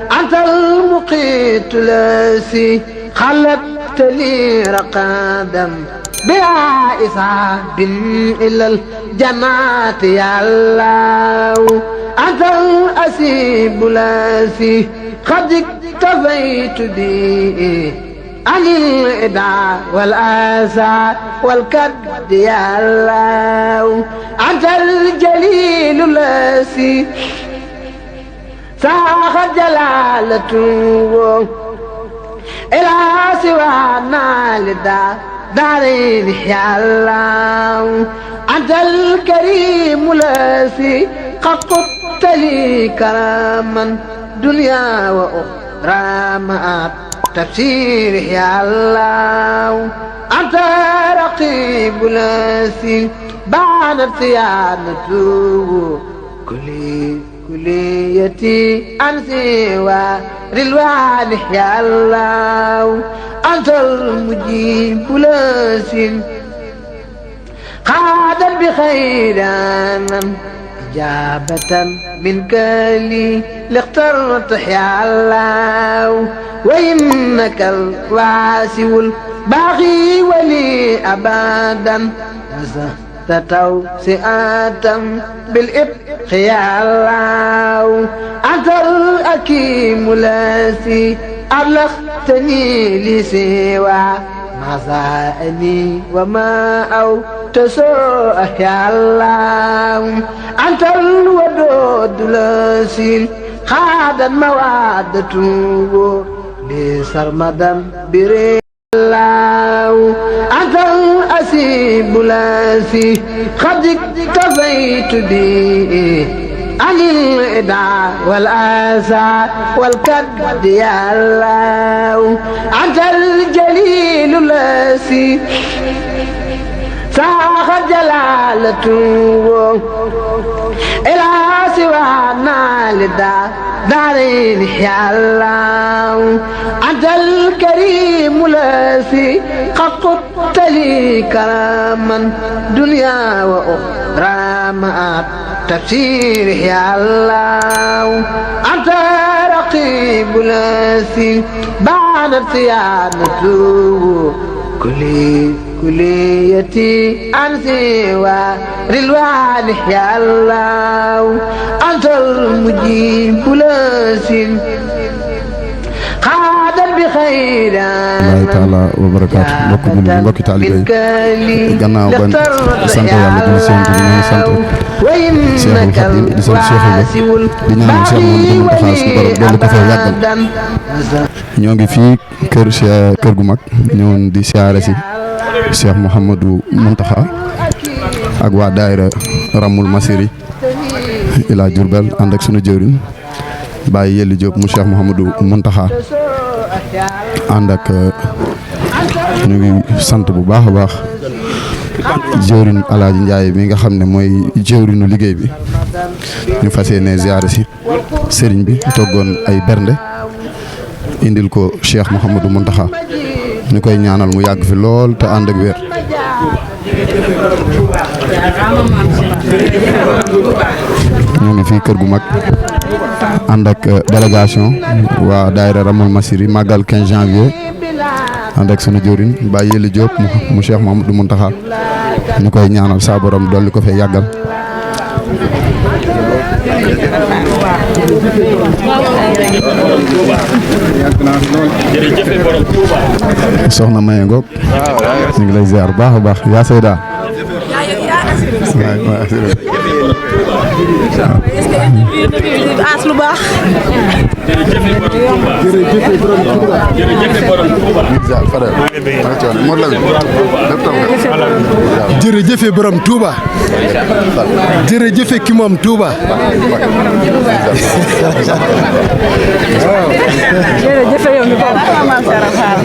أنت المقيت الذي خلقت لي رقادا بلا إصاب إلى الجنات يا الله. أنت الأسيب الذي قد اكتفيت به عن الإدعاء والآسى والكد يا الله. أنت الجليل الذي ساخت جلالته إلى سوانا دارين يا الله. أنت الكريم الذي قد قدت لي كراما دنيا وأخرى مع تفسير يا الله. أنت رقيب الذي بانت صيانته كليتي أنسي ورلوان يا الله. أنت المجيب الذي قادا بخيرا إجابة منك لي لاخترت يا الله. وإنك الواسع الباغي ولي أبدا توسئة بالإبق يا الله. أنت الأكيم الذي أبلغتني لسوى ما سأني وما أو تسوء يا الله. أنت الودود الذي خاد موادته لسرمدا بري الله. أنت الأسيب الذي قد اكتفيت به عن الإدعاء والآسى والكد يا الله. أنت الجليل الذي ساخت جلالته إلى سوانا دارين يا الله. أنت الكريم الذي قد قدت لي كراما دنيا وأخرى مع تفسير يا الله. أنت رقيب الذي بانت صيانته كليتي أنسي ورلوان يا الله. أنت المجيب الذي قادا بخيرا الله تعالى وبركاته. mbokki taalibe yi gannaaw ba sant yàlla di sant Cheikhul Khadim di sant Cheikh Ibra di ñaanal Cheikh Mouhamadou Mountakha suñu borom dolli ko fee yàggal. ñoo ngi fii kër gu mag ñëwoon di siyaare si Cheikh Mouhamadou Mountakha ak waa daayira Ramul Masiri ila Diourbel ànd ak sunu jëwriñ Baye Yelli Diop mu Cheikh Mouhamadou Mountakha ànd ak ñu ngi sant bu baax a baax jëwriñ Alaaji Njaay mi nga xam ne mooy jëwriñu liggéey bi ñu fas yéene ziyaare si sëriñ bi toggoon ay bernde indil ko Cheikh Mouhamadou Mountakha ñu koy ñaanal mu yàgg fi lool te ànd ak wér. ñu ngi fii kër gu mag ànd ak délégation waa daayira Ramul Masiri màggal 15 janvier ànd ak sunu jëwriñ Baye Yelli Diop mu Cheikh Mouhamadou Mountakha ñu koy ñaanal saa borom dolli ko fee yàggal. soxna Maye Ngok ñu ngi lay ziar baax a baax yaa Seyda as lu baax jërëjëfe borom Touba jërëjëfe ki moom Touba jërëjëfe yow mi ko maam Sara Fall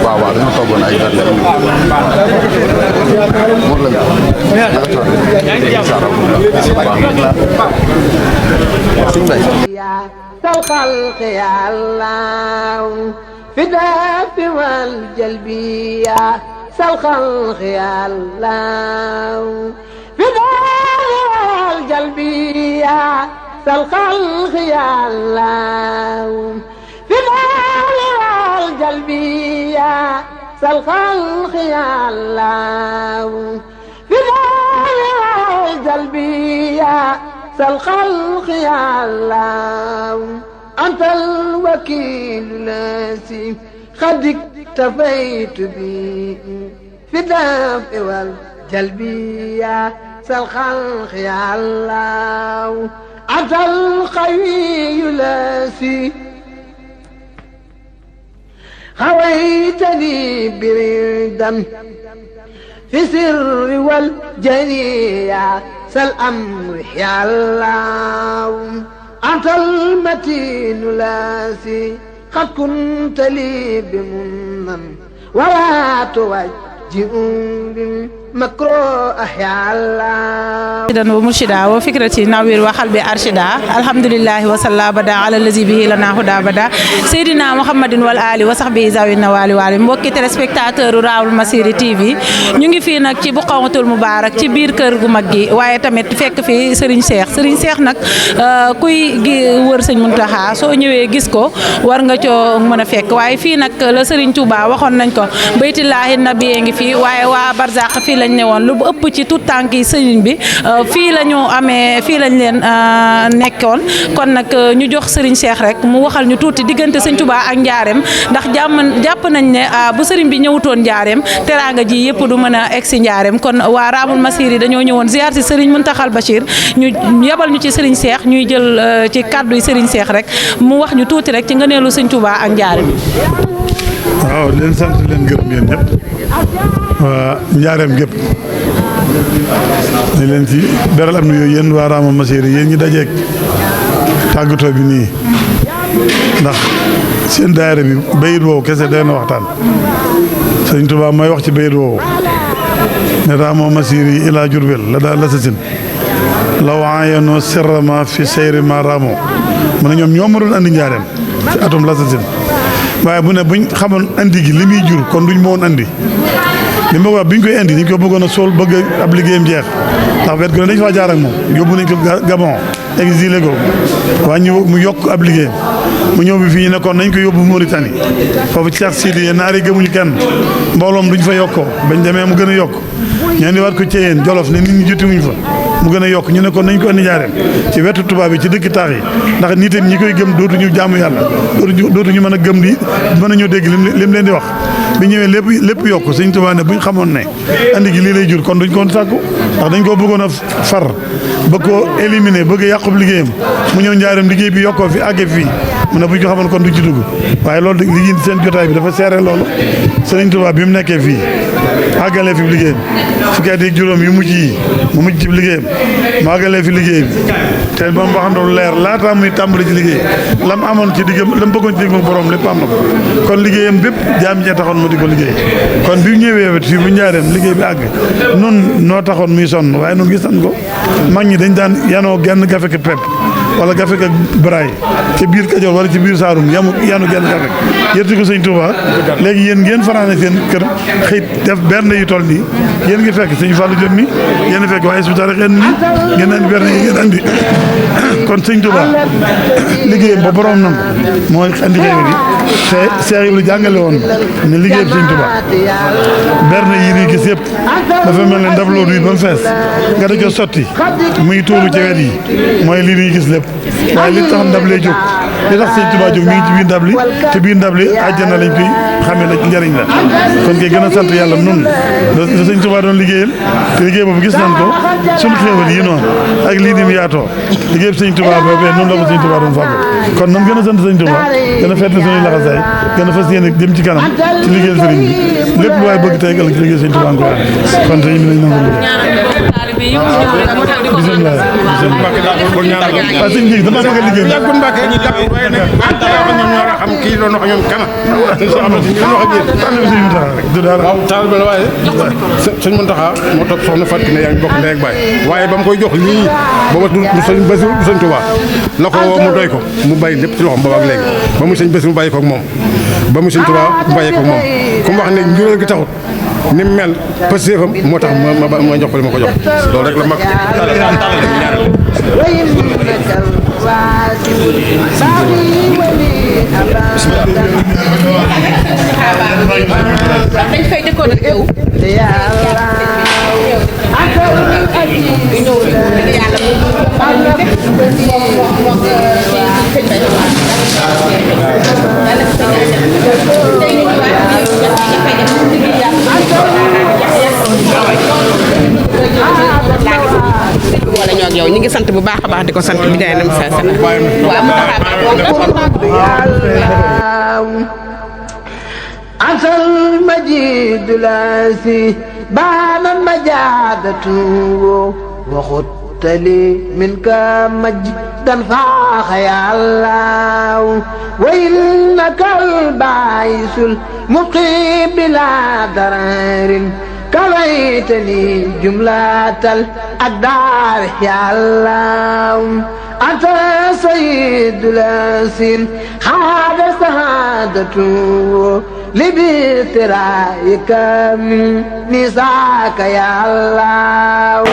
waaw waaw dañoo toogoon ay الخلق يا الله في الدفع والجلبية الخلق يا الله في الدفع والجلبية سالخلق يا الله في الآل والقلب يا سالخلق يا الله في الآل والقلب يا سالخلق يا الله أنت الوكيل الذي قد اكتفيت به في الدفع والجلب يا سالخلق يا الله أنت القوي الذي خويتني بردا في سر والجنية سالأمر يا الله أنت المتين الذي قد كنت لي بمنن ولا توجه بالمكروه يا الله إذن ومرشدا وفكرتي نوير وقلبي أرشدا الحمد لله وصلى بدا على الذي به لنا هدى بدا سيدنا محمد والآل وصحبه ذوي النوال والي mbokki téléspectateur Raoul Massiri TV ñu ngi fii nag ci Boukhatoul Moubarak ci biir kër gu mag gi waaye tamit fekk fi Serigne Cheikh nag kuy wër Serigne Mountakha soo ñëwee gis ko war nga coo mën a fekk waaye fii nag la Serigne Touba waxoon nañ ko baytillaahi nabi ngi fii waaye waa Barzak fii lañ ne woon lu ëpp ci tout tànk yi Serigne bi fii la ñu amee fii lañ leen nekkoon kon nag ñu jox Serigne Cheikh rek mu waxal ñu tuuti diggante Serigne Touba ak Njaareem ndax jàpp nañ ne bu Serigne bi ñëwutoon Njaareem teraanga ji yëpp du mën a egg si Njaareem kon waa Raoul Massiri dañoo ñëwoon ziar si Serigne Mountakha Bachir ñu yebal ñu ci Serigne Cheikh ñuy jël ci kàddu yi Serigne Cheikh rek mu wax ñu tuuti rek ci ngëneelu Serigne Touba ak Njaareem. waaw leen sant leen gërëm yéen ñëpp waa Njaareem gépp ne leen ci beral am na yooyu yéen waa Raoul Massiri yéen ñi dajeeg tàggatoo bi nii ndax seen daayira bi bayit woowu kese day na waxtaan Sëriñ Tuubaa may wax ci bayit woowu ne Raoul Massiri ila Jurbel la daal la sasin law aayano sirrama fi seyri ma Raamo mu ne ñoom ñoo ma doon andi Njaareem ci atum la sasin waaye bu ne buñ xamoon andi gi li muy jur kon duñ ma woon andi li ma ko wax biñ koy indi ñu ko bëggoon a sool bëgg ab liggéeyam jeex ndax wet gu ne dañ faa jaar ak moom yóbbu nañ ko Gabon exilé ko waa ñu mu yokk ab liggéeyam mu ñëw bi fii ñu ne kon nañ ko yóbbu Mauritanie foofu Cheikh Sidi naar yi gëmuñu kenn mbooloom duñ fa yokkoo bañ demee mu gën a yokk ñoo ni waat ko Ceyeen Jolof ne nit ñi jotiwuñ fa mu gën a yokk ñu ne kon nañ ko indi Njaareem ci wetu tubaab bi ci dëkk taax yi ndax nit ñi koy gëm dootuñu jaamu yàlla dootuñu mën a gëm di mën a ñoo dégg lim leen di wax bi ñëwee lépp yokk Sëñ Tuubaa ne buñ xamoon ne andi gi lii lay jur kon duñ ko sàkku ndax dañ koo bëggoon a far bëgg koo éliminer bëgg a yàqub liggéeyam mu ñëw Njaareem liggéey bi yokkoo fi àgge fii mu ne buñ ko xamoon kon duñ ci dugg waaye loolu li seen jotaay bi dafa seere loolu Sëñ Tuubaa bi mu nekkee fii àggalee fi liggéeyam fukki at yi juróom yu mujj yi mu mujj ci liggéeyam mu àggalee fi liggéey bi te ba mu waxandoo leer laataa muy tàmbali ci liggéey lam amoon ci diggam lam bëggoon ci diggam borom lépp am na ko kon liggéeyam bépp jaam ñee taxoon mu di ko liggéey kon bi ñëwee wet fii bu Njaareem liggéey bi àgg nun noo taxoon muy sonn waaye nun gis nañ ko mag ñi dañ daan yanoo genn gafe ka pepp wala gafe ka braay ci biir Kajoor wala ci biir Saalum yanu genn gafe yërti ko Sëñ Tuubaa léegi yéen ngeen fanaane seen kër xëy def berne yu toll nii yéen ngi fekk Sëñ Fallu jot mi yéen fekk waaye hospital rek indi ngeen andi berne yi ngeen andi kon Sëñ Tuubaa liggéeyam ba borom nam mooy andi xew yi te Seex Ibra jàngale woon ne liggéeyam Sëñ Tuubaa berne yi nii gis yëpp dafa mel ne ndab loolu yi ba mu fees nga da ko sotti muy tuuru ci wet yi mooy lii nii gis lépp waaye li tax ndab lay jóg li tax Sëñ Tuubaa jóg mi ngi ci biir ndab li te biir ndab li àjjana lañ koy xamee la njëriñ la kon kay gën a sant yàlla nun da Sëñ Tuubaa doon liggéeyal te liggéey boobu gis nañ ko suñu xéewal yi noonu ak lii ni mu yaatoo liggéey bi Sëñ Tuubaa boobee noonu la ko Sëñ Tuubaa doon fàggu kon nan gën a sant Sëñ Tuubaa gën a feetli suñuy laxasaay gën a fas yéene dem ci kanam ci liggéeyal sëriñ bi lépp lu waaye bëgg tey ëllëg ci liggéey Sëñ Tuubaa ko kon tey ñu lañ nangu bisimilah waaw sëñ bi dama bëgg a liggéey yàggul Mbàkke ñu jàpp waaye nag ñoom ñoo xam kii doon wax ñoom kana waaw taal bi la waaye sëñ Mountakha moo toog soxna Fatou ne yaa ngi bokk ndey ak baay waaye ba mu koy jox lii booba du sëñ Bassirou du sëñ Touba la ko woo mu doy ko mu bàyyi lépp ci loxoom booba ak léegi ba muy sëñ Bassirou mu bàyyi ko ak moom ba muy sëñ Touba mu bàyyi ko ak moom ku mu wax ne njuréel gi taxut ni mu mel pëstéefam moo tax ma jox ko li ma ko jox loolu rek la mag dañ fay dëkkoon ak yow wala ñoo ak yow ñu ngi sant bu baax a baax di ko sant bi day nam sa sana عسى المجيد لاسي بان المجادة وخدت لي منك مجدا فاخ يا الله وإنك الباعث المقيم بلا ضرر كويتني جملة الأقدار يا الله أنت سيد الأسين خاد سعادته لبترايك من نساك يا الله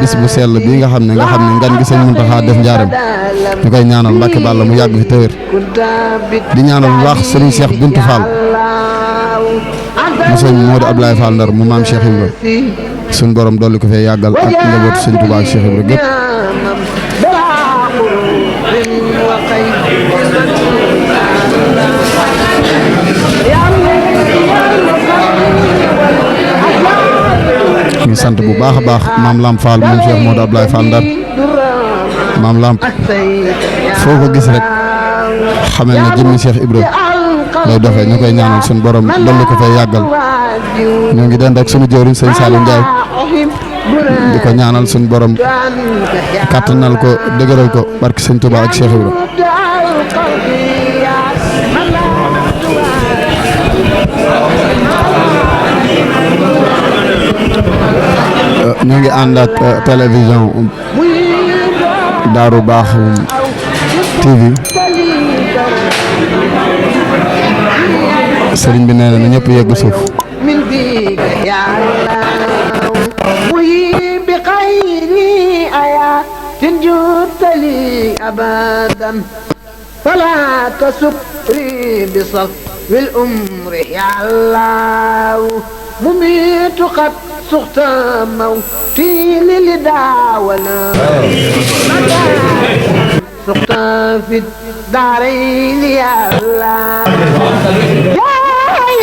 bis bu sell bii nga xam ne ngan gi sëñ Muntaxa def njaaram ñu koy ñaanal Mbàkke Bàlla mu yàgg fi tëwër di ñaanal bu baax Serigne Cheikh Bintou Fall mu sëñ Modou Abdoulaye Fall Ndar mu maam Cheikh Ibra suñ borom dolli ko fee yàggal ak njabootu sëñ Touba ak Cheikh Ibra gépp ñu sant bu baax a baax maam Lamp Fall moom Cheikh Modou Abdoulaye Fall Ndar maam Lamp foo ko gis rek xamel na jëmmi Cheikh Ibra lay doxee ñu koy ñaanal suñu borom dolli ko fay yàggal ñoo ngi dend ak suñu jëwriñ sëñ Saliou Ndiaye di ko ñaanal suñu borom kàttanal ko dëgëral ko barke sëñ Touba ak Cheikh Ibra ñoo ngi ànd ak télévision Daaru Baaxum TV sëriñ bi nee na ñëpp yegg suuf فلا تسكري بصف الأمر يا الله مميت قد سخط موتي للداونا سخط في الدارين يا الله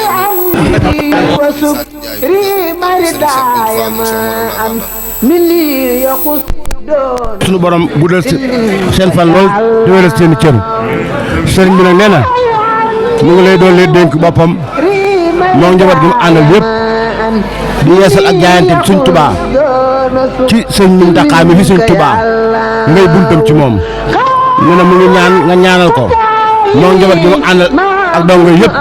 يا عمري وسكري مرداي ما أنت مني يقص sunu borom guddal seen fan lool di wéral seen i cër sëriñ bi nag nee na mu ngi lay doon lee dénk boppam moo njaboot gi mu àndal yëpp di yeesal ak jaayante suñ Tuubaa ci sëñ Muntaxa mi fi suñ Tuubaa ngay buntam ci moom nee na mu ngi ñaan nga ñaanal ko moo njaboot gi mu àndal ak dongo yëpp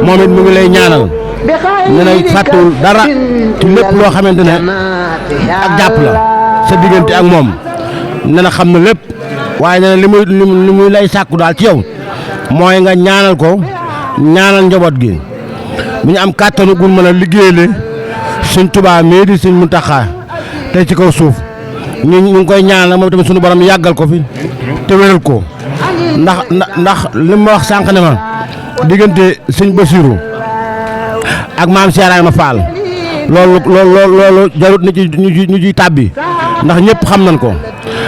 moom it mu ngi lay ñaanal nee na fàttewul dara ci lépp loo xamante ne ak jàpp la sa diggante ak moom nee na xam na lépp waaye nee na li muy lay sàkku daal ci yow mooy nga ñaanal ko ñaanal njaboot gi bu ñu am kàttanu gu mën a liggéeyale suñ Tuubaa mii di suñ Muntaxa tey ci kaw suuf ñu ngi koy ñaanal moom tamit suñu borom yàggal ko fi te wéral ko ndax li ma wax sànq ne ma diggante sëñ Basiiru ak maam Cheikh Ibrahima Fall loolu jarut ñu ciy tàbbi ndax ñëpp xam nañ ko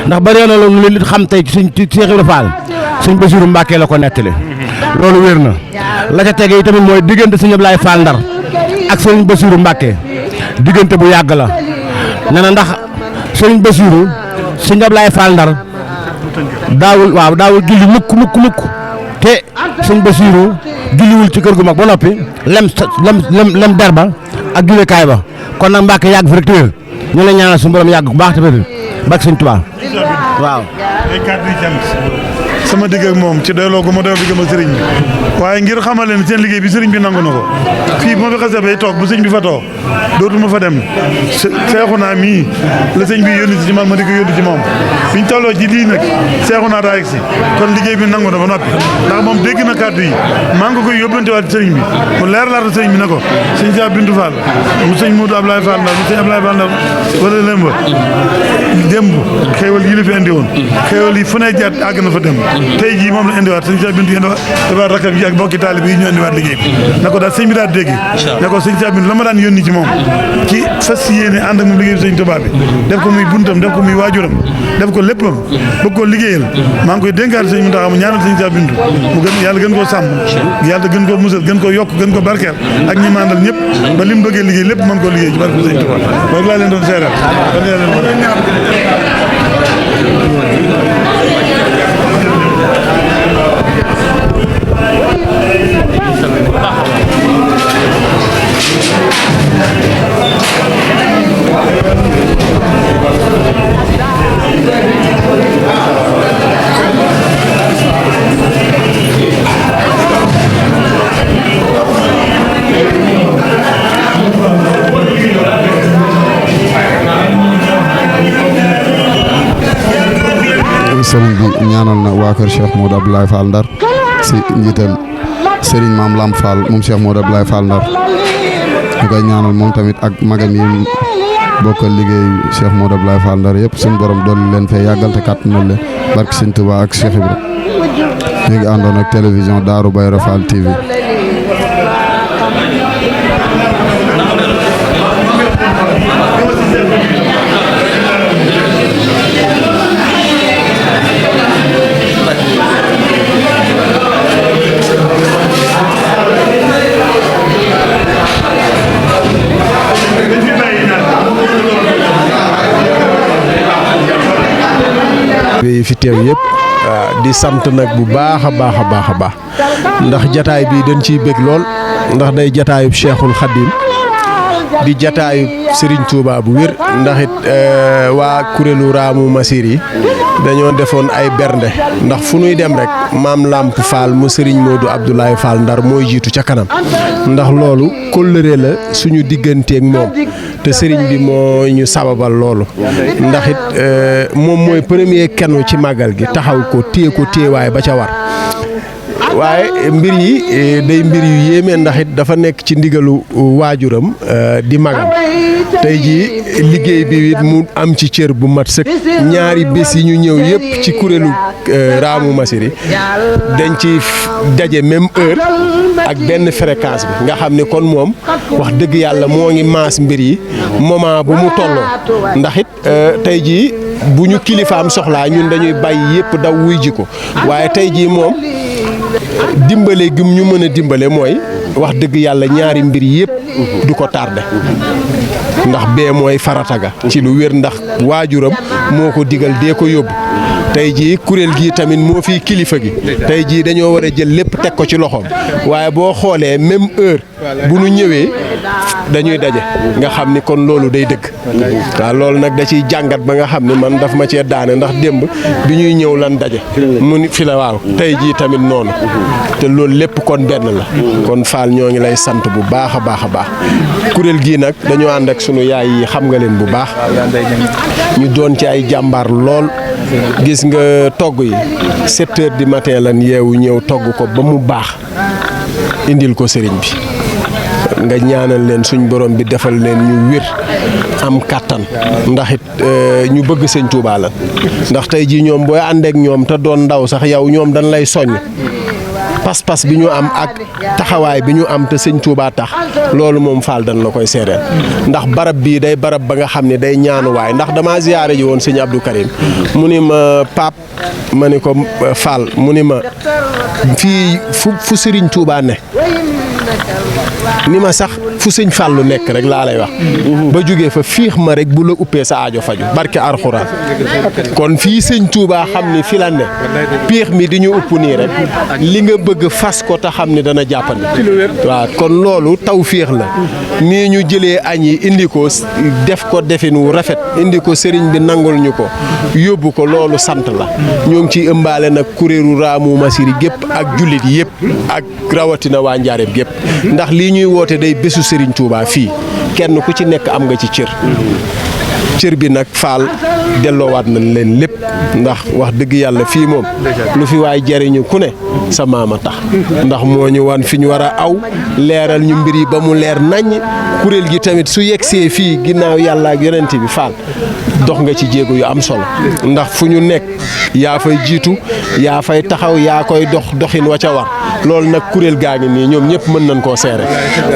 ndax bari na loolu li nit xam tey ci Cheikh Ibrahima Fall sëñ Basiiru Mbàkke la ko nettali loolu wér na la ca tege yi tamit mooy diggante sëñ Ablaye Fall Ndar ak sëñ Basiiru Mbàkke diggante bu yàgg la nee na ndax sëñ Basiiru sëñ Ablaye Fall Ndar daawul julli mukk te sëñ Basiiru julliwul ci kër gu mag ba noppi lem der ba ak jullikaay ba kon nag Mbàkke yàgg fi rek te wér ñu la ñaanal suñu borom yàgg bu baax te wér bak sëñ Tuubaa waaw sama digg ak moom ci doyloo gu ma doyloo digg ma sëriñ bi waaye ngir xamal leen seen liggéey bi sëriñ bi nangu na ko fii bu ma fi xasee bay toog bu sëñ bi fa toog dootuma fa dem seexu naa mii la sëñ bi yónni si ci man ma di ko yónni ci moom biñ tolloo ci lii nag seexu naa daa egsi kon liggéey bi nangu na ba noppi ndax moom dégg na kàddu yi maa ngi koy yóbbante waat sëriñ bi mu leer laata sëriñ bi ne ko sëñ Cheikh Bintou Fall mu sëñ Modou Ablaye Fall Ndar mu sëñ Ablaye Fall Ndar wala lëmba démb xéewal yi la fi indi woon xéewal yi fu ne jaat àgg na fa dem tey jii moom la indiwaat sëñ Cheikh Bintou indiwaat rakam ji ak bokki taalibe yi ñu indiwaat liggéey bi ne ko daal sëñ bi daal dégg ne ko sëñ Cheikh Bintou la ma daan yónni ci moom ci fas yéene ànd ak moom liggéey bi sëñ Tuubaa bi def ko muy buntam def ko muy waajuram def ko léppam bëgg koo liggéeyal maa ngi koy dénkaat sëñ Muntaxa mu ñaanal sëñ Cheikh Bintou mu gën yàlla gën koo sàmm yàlla gën koo musal gën koo yokk gën koo barkeel ak ñi mandal ñëpp ba li mu bëggee liggéey lépp mën koo liggéey ci barke sëñ Tuubaa loolu laa leen doon seeral sëriñ bi ñaanal na waa kër Cheikh Modou Abdoulaye Fall Ndar si njiital sëriñ Maam Lam Fall moom Cheikh Modou Abdoulaye Fall Ndar ñu koy ñaanal moom tamit ak magam yi bokkal liggéey Cheikh Modou Abdoulaye Fall Ndar yëpp suñu borom doon leen fee yàggal te kàttanal leen barke Sëriñ Tuubaa ak Cheikh Ibra ñu ngi àndoon ak télévision Darou Bayrou Fall TV. yi fi teew yëpp di sant nag bu baax a baax ndax jataay bi dañ ciy bég lool ndax day jataayub Cheikhul Khadim di jataayub Serigne Touba bu wér ndax it waa kuréelu Raamu Masir yi dañoo defoon ay bernde ndax fu nuy dem rek maam Lamp Fall mu Serigne Modou Abdoulaye Fall Ndar mooy jiitu ca kanam ndax loolu kóllëre la suñu digganteeg moom te Serigne bi moo ñu sababal loolu ndax it moom mooy premier kenu ci màggal gi taxaw ko téye waaye ba ca war waaye mbir yi day mbir yu yéeme ndax it dafa nekk ci ndigalu waajuram di magam tey jii liggéey bi it mu am ci cër bu mat sëkk ñaari bés yi ñu ñëw yëpp ci kuréelu Ramou Massiri dañ ci daje même heure ak benn fréquence bi nga xam ne kon moom wax dëgg yàlla moo ngi maas mbir yi moment bu mu tolloo ndax it tey jii bu ñu kilifaam soxlaa ñun dañuy bàyyi yëpp daw wuy ji ko waaye tey jii moom dimbale gi ñu mën a dimbale mooy wax dëgg yàlla ñaari mbir yëpp du ko tardé ndax bee mooy farata ga ci lu wér ndax waajuram moo ko digal dee ko yóbbu tey jii kuréel gii tamit moo fi kilifa gi tey jii dañoo war a jël lépp teg ko ci loxoom waaye boo xoolee même heure bu nu ñëwee dañuy daje nga xam ni kon loolu day dëgg waaw loolu nag da ciy jàngat ba nga xam ni man daf ma cee daane ndax démb bi ñuy ñëw lan daje mu ni fi la waaw tey jii tamit noonu te loolu lépp kon benn la kon Fall ñoo ngi lay sant bu baax a baax a baax kuréel gii nag dañoo ànd ak sunu yaay yi xam nga leen bu baax ñu doon ci ay jàmbaar lool gis nga togg yi 7 heures du matin lan yeewu ñëw togg ko ba mu baax indil ko sëriñ bi nga ñaanal leen suñ borom bi defal leen ñu wér am kàttan ndax it ñu bëgg sëñ Touba la ndax tey jii ñoom booy ànd ak ñoom te doon ndaw sax yow ñoom dañ lay soññ pas-pas bi ñu am ak taxawaay bi ñu am te sëñ Touba tax loolu moom Fall dañ la koy seedeel ndax barab bii day barab ba nga xam ne day ñaanuwaay ndax damaa ziyaare ji woon sëñ Abdou Karim mu ni ma Pape ma ni ko Fall mu ni ma fii fu sëriñ Touba ne ni ma sax fu sëñ Fallu nekk rek laa lay wax ba jógee fa fiix ma rek bu la uppee sa aajo faju barke Alxuraan kon fii sëñ Touba xam ni fi la ne piix mi di ñu upp nii rek li nga bëgg fas ko te xam ni dana jàppandi waaw kon loolu taw fiix la nii ñu jëlee añ yi indi ko def ko defin wu rafet indi ko sëriñ bi nangul ñu ko yóbbu ko loolu sant la ñoo ngi ciy ëmbaale nag kuréelu Ramou Massiri gépp ak jullit yëpp ak rawatina waa Njaareem gépp ndax lii ñuy woote day bésu Serigne Touba fii kenn ku ci nekk am nga ci cër bi nag Fall delloowaat nañ leen lépp ndax wax dëgg yàlla fii moom lu fi waay jariñu ku ne sa maama tax ndax moo ñu wan fi ñu war a aw leeral ñu mbir yi ba mu leer naññ kuréel gi tamit su yegsee fii ginnaaw yàlla ak yonent bi Fall dox nga ci jéego yu am solo ndax fu ñu nekk yaa fay jiitu yaa fay taxaw yaa koy doxin wa ca war loolu nag kuréel gaa ngi nii ñoom ñëpp mën nañ koo seere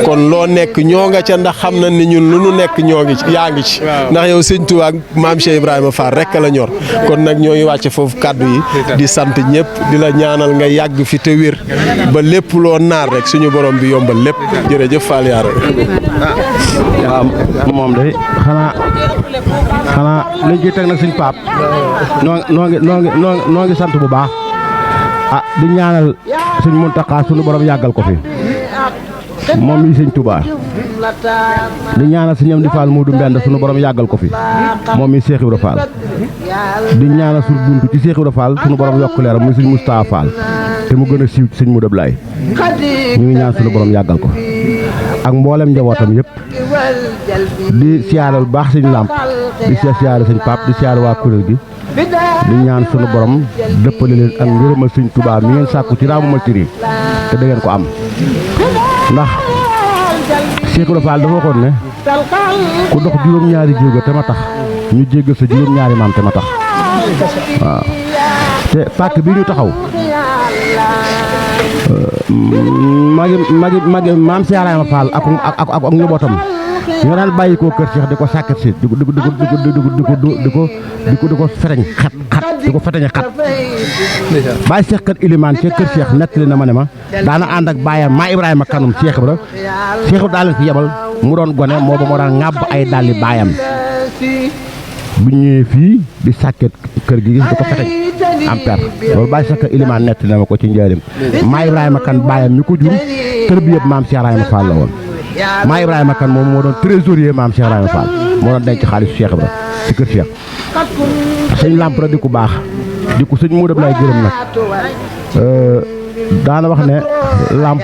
kon loo nekk ñoo nga ca ndax xam nañ ni ñun lu nu nekk ñoo ngi ci yaa ngi ci ndax yow sëñ Tuubaa ak maam Cheikh Ibrahima Fall rek la ñor kon nag ñoo ngi wàcce foofu kàddu yi di sant ñëpp di la ñaanal nga yàgg fi te wér ba lépp loo naar rek suñu borom bi yombal lépp jërëjëf Fall yaara waaw moom de xanaa liñ ciy teg nag suñ Paap noo ngi sant bu baax di ñaanal suñ Muntaxa suñu borom yàggal ko fi moom mii sëñ Touba di ñaanal sëñ Amdi Fall Moodu Mbend suñu borom yàggal ko fi moom mii Cheikh Ibra Fall di ñaanal suñu buntu ci Cheikh Ibra Fall suñu borom yokk leeram muy sëñ Moustapha Fall te mu gën a siiw ci sëñ Modou Ablaye ñu ngi ñaan suñu borom yàggal ko ak mboolem njabootam yëpp di siyaare bu baax sëñ Lamp di siyaare sëñ Paap di siyaare waa kuréel gi di ñaan sunu borom dëppale leen ak ngërëmal sëñ Touba mi ngeen sàkku ci Ramou Massiri te da ngeen ko am ndax Cheikh Ibra Fall dafa waxoon ne ku dox juróom-ñaari jéego te ma tax ñu jéggal sa juróom-ñaari maam te ma tax waaw te pàkk bi ñu taxaw magi maam Cheikh Ibrahima Fall ak njabootam ñoo daan bàyyi koo kër Cheikh di ko sàkkat si di ko feteñ xat di ko feteñe xat bàyyi Cheikh kat ilimaan ca kër Cheikh nettali na ma ne ma daana ànd ak bàyyam maa Ibrahima kanum Cheikh Ibra daal leen fi yebal mu doon gone moo daan ŋàbb ay dàlli baayam bu ñëwee fii di sàkkat kër gi gis di ko feteñ am per loolu bàyyi Cheikh kat ilimaan nettali na ma ko ci njëriñ maa Ibrahima kan baayam mi ko jur kër bi yëpp maam Cheikh Ibrahima Fall la woon maa Ibrahima kan moom moo doon trésorier maam Cheikh Ibrahima Fall moo doon denc xaalis Cheikh Ibra ci kër Cheikh sëñ Lamp di ku baax di ko sëñ Modou Ablaye gërëm nag daana wax ne Lamp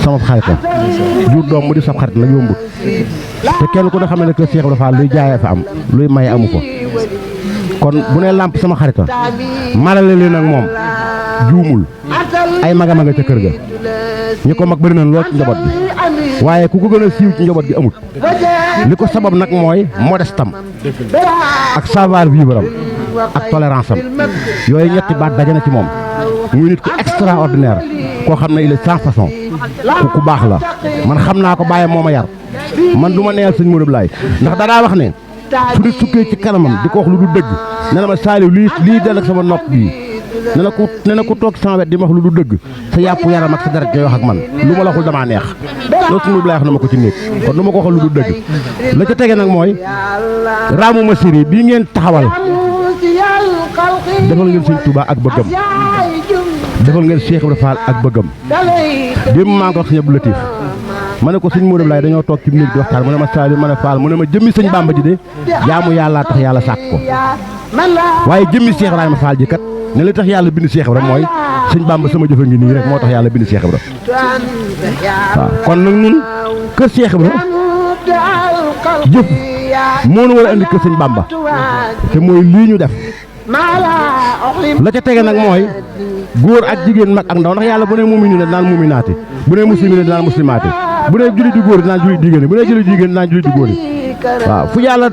sama xarit la jur doom mu di sab xarit nag yombut te kenn ku ne xam ne kër Cheikh Ibra Fall luy jaayee fa am luy maye amu ko kon bu ne Lamp sama xarit la malale leen ak moom juumul ay magama nga ca kër ga ñi ko mag bëri nañ lool ci njaboot bi waaye ku ko gën a siiw ci njaboot gi amut li ko sabab nag mooy modestam ak savoir vivre am ak tolérance am yooyu ñetti baat daje na ci moom muy nit ku extraordinaire koo xam ne il est sans façon ku baax la man xam naa ko bàyyi moo ma yar man du ma neyal sëñ Modou Ablaye ndax danaa wax ne su di sukkee ci kanamam di ko wax lu du dëgg ne na ma Saliou lii dal ak sama nopp bii ne na ku toog sama wet di ma wax lu du dëgg sa yàpp yaram ak sa deret ngay wax ak man lu ma la waxul damaa neex loolu sëñ Modou Ablaye wax na ma ko ci néeg kon du ma ko waxal lu du dëgg la ca tege nag mooy Ramou Massiri bii ngeen taxawal defal ngeen sëñ Touba ak bëggam defal ngeen Cheikh Ibrahima Fall ak bëggam démb maa ngi ko wax sëñ Abdou Latif ma ne ko sëñ Modou Ablaye dañoo toog ci néeg di waxtaan mu ne ma Saliou ma ne Fall mu ne ma jëmmi sëñ Bamba ji de jaamu yàllaa tax yàlla sàkk ko waaye jëmmi Cheikh Ibrahima Fall ji kat ne li tax yàlla bind Cheikh Ibrahima mooy sëñ Bamba sama jëfa ngi nii rek moo tax yàlla bind Cheikh Ibrahima waaw kon nag ñun kër Cheikh Ibrahima jëf moo nu war a indi kër sëñ Bamba te mooy lii ñu def la ca tege nag mooy góor ak jigéen mag ak ndaw ndax yàlla bu ne mu'miniina dinaan mu'minaati bu ne muslimiina dinaan muslimaati bu ne jullit di góor dinaan jullit jigéen bu ne jullit jigéen dinaan jullit di góor yi waaw fu yàlla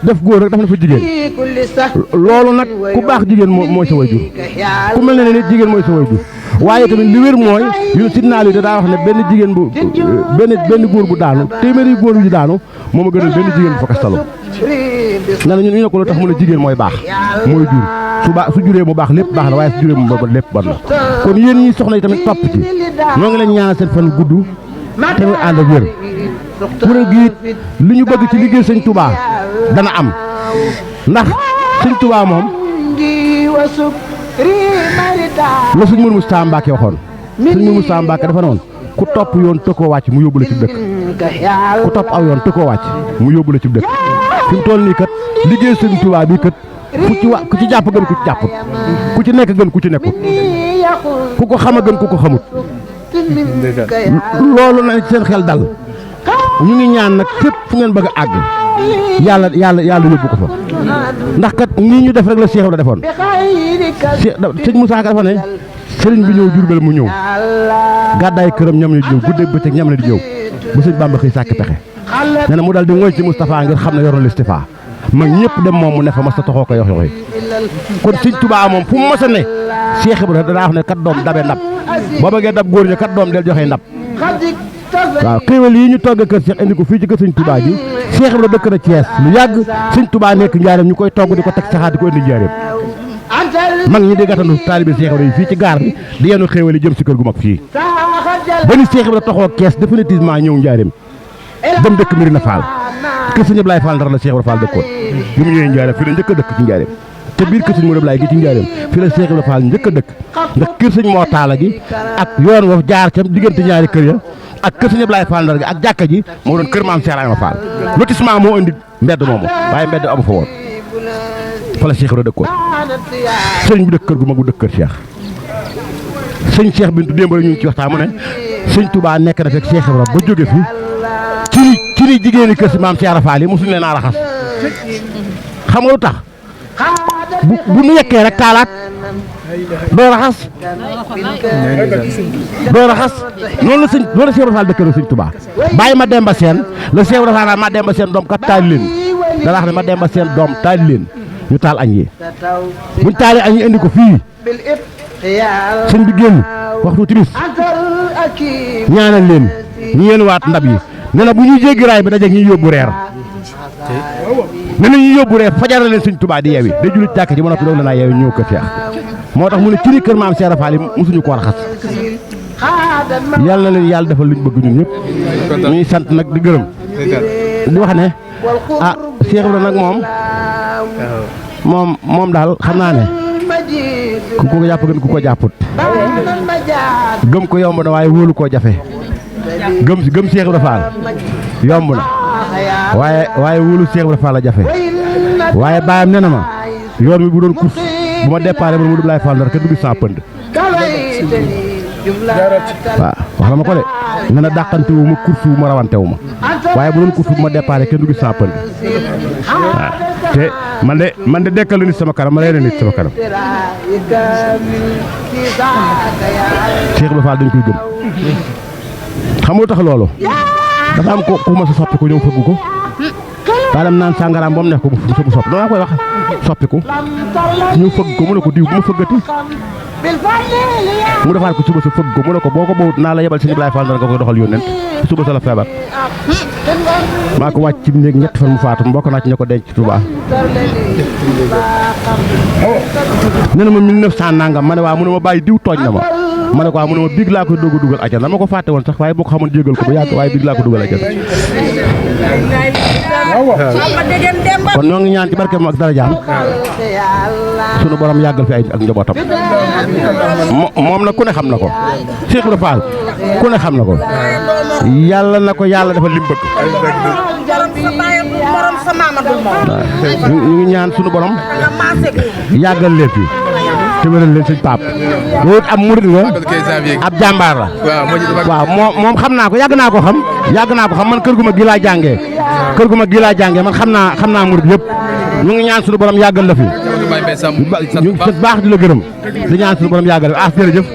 def góor rek def na fa jigéen loolu nag ku baax jigéen mooy sa waajur ku mel ne nit jigéen mooy sa waajur waaye tamit li wér mooy ñun sidnaal yi daa wax ne benn jigéen bu benn góor bu daanu téeméeri góor yu daanu moom a gënal benn jigéen bu fa kastaloo ne na ñun ñu ne ko lu tax mu ne jigéen mooy baax mooy jur su juree mu baax lépp baax na waaye su juree mu bon lépp bon na kon yéen ñi soxna yi tamit topp ci ñoo ngi leen ñaanal seen fan gudd te muy ànd ak wér kuréel gi li ñu bëgg ci liggéey sëñ Touba dana am ndax sëñ Touba moom la sëñ Mourou Moustapha Mbacké waxoon sëñ Mourou Moustapha Mbacké dafa ne woon ku topp yoon tëkkoo wàcc mu yóbbu la ci dëkk ku topp aw yoon tëkkoo wàcc mu yóbbu la ci dëkk fi mu toll nii kat liggéey sëñ Touba bi kat ku ci jàpp gën ku ci jàpput ku ci nekk gën ku ci nekkut ku ko xam a gën ku ko xamut loolu na seen xel dal ñu ngi ñaan nag fépp fu ngeen bëgg a àgg yàlla yóbbu ko fa ndax kat nii ñu def rek la Cheikh la defoon sëñ Moussa Ka dafa ne sëriñ bi ñëw Jurbel mu ñëw gàddaay këram ñam la di ñëw guddeeg bëccëg ñam la di ñëw bu sëñ Bamba xëy sàkk pexe nee na mu dal di ngoy ci Moustapha ngir xam ne yor na l'Istifa mag ñëpp dem moom mu ne fa mas ta toxoo ko yox yoxi kon sëñ Touba moom fu mu mës a ne Cheikh Ibrahima danaa wax ne kat doom dabe ndab boo bëggee dab góor ña kat doom del joxe ndab waaw xéewal yi ñu togg kër Cheikh indi ko fii ci kër sëñ Touba ji Cheikh Ibrahima dëkk na Thiès lu yàgg sëñ Touba nekk njaareem ñu koy togg di ko teg saxaat di ko indi njaareem mag ñi di gàttandu taalibe Cheikh Ibrahima yi fii ci gaar bi di yenu xéewal yi jëm si kër gu mag fii ba ni Cheikh Ibrahima toxoo Thiès définitivement ñëw njaareem dem dëkk Médina Fall kër sëñ Ablaye Fall Ndar la Cheikh Ibrahima Fall dëkkoon bi mu ñëwee njaareem fii la njëkk a dëkk ci njaareem te biir kër sëñ Modou Ablaye gi ci njaareem fii la Cheikh Ibrahima Fall njëkk a dëkk ndax kër sëñ moo taala gi ak yoon wa jaar ca diggante ñaari kër ya ak kër sëñ Ablaye Fall Ndar gi ak jàkka ji moo doon kër maam Cheikh Ibrahima Fall lotissement moo indi mbedd moomu waaye mbedd amu fa woon fa la Cheikh Ibrahima dëkkoon sëñ bi dëkk kër gu mag bu dëkk kër Cheikh sëñ Cheikh Bintu démb la ñu ci waxtaan mu ne sëñ Touba nekk na fekk Cheikh Ibrahima ba jóge fi ci ni jigéeni kër si maam Cheikh Ibrahima Fall yi mosuñu leen a raxas xam nga lu tax bu nu yekkee rek taalaat doo raxas noonu la Cheikh Ibrahima Fall dëkk na sëñ Touba bàyyi ma Demba Seen la Cheikh Ibrahima Fall ma Demba Seen doom kat taali leen dana wax ne ma Demba Seen doom taali leen ñu taal añ yi buñ taalee añ yi indi ko fii sëñ bi génn waxtu timis ñaanal leen ñu yéen waat ndab yi nee na bu ñuy jéggi raay bi dajeeg ñuy yóbbu reer nee na ñuy yóbbu reer fajar leen sëñ Touba di yeewi day julli jàkk ji ba noppi doog la naa yeewi ñëw kër Cheikh moo tax mu ne ci kër maam Cheikh Fall yi mosuñu ko raxas yàlla na leen yàlla defal luñ bëgg ñun ñëpp ñuy sant nag di gërëm di wax ne ah Cheikh Ibrahima nag moom daal xam naa ne ku ko jàpp gën ku ko jàpput gëm ko yomb na waaye wóolu koo jafe gëm Cheikh Ibrahima Fall yomb na waaye wóolu Cheikh Ibrahima Fall la jafe waaye baayam nee na ma yoon wi bu doon course bu ma déparé ba mu dub laay Fall Ndar kenn du gis sans pënd waaw wax na ma ko de nee na dàqante wu ma course wu ma rawante wu ma waaye bu doon course bu ma déparé kenn du gis sans pënd waaw te man de dekkal nit sama kanam ma lay nit sama kanam Cheikh Ibra Fall dañ koy gëm xamoo tax loolu dafa am ku ma sa soppi ko ñëw fëgg ko taalam naan sàngaraam ba mu neex ko mu soppi dama koy wax soppiku ñu fëgg ko mu ne ko diw bu ma fëggati mu defaat ko suba sa fëgg ko mu ne ko boo ko bawut naa la yebal sëñ Ibrahima Fall nga koy doxal yónnent suba sa la feebar maa ko wàcc ci néeg ñett fan mu faatu mbokk naa ci ña ko denc ci Touba nee na ma 1900 nangam ma ne waaw mu ne ma bàyyi diw tooñ na ma ne ko waaw mu ne ma biig laa koy doog a dugal ajana dama ko fàtte woon sax waaye boo ko xamoon jégal ko ba yàgg waaye biig laa ko dugal ajana kon ñoo ngi ñaan ci barkeem ak darajaam sunu borom yàggal fi ay ak njabootam moom nag ku ne xam na ko Cheikh Ibra Fall ku ne xam na ko yàlla na ko yàlla dafa lim bëgg ñu ngi ñaan sunu borom yàggal leen fi te wéral leen sëñ Pape yow it ab murid nga ab jàmbaar la waaw moom xam naa ko yàgg naa ko xam man kër gu ma gi laa jàngee man xam naa murid yëpp ñu ngi ñaan suñu borom yàggal la fi ñu baax di la gërëm di ñaan suñu borom yàggal as jërëjëf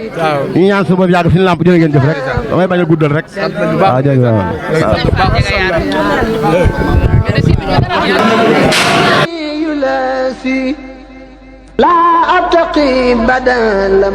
ñu ngi ñaan suñu borom yàggal fi ñu lamp jërë ngeen jëf rek damay bañ a guddal rek waaw jërëjëf لا أبتقي بدلا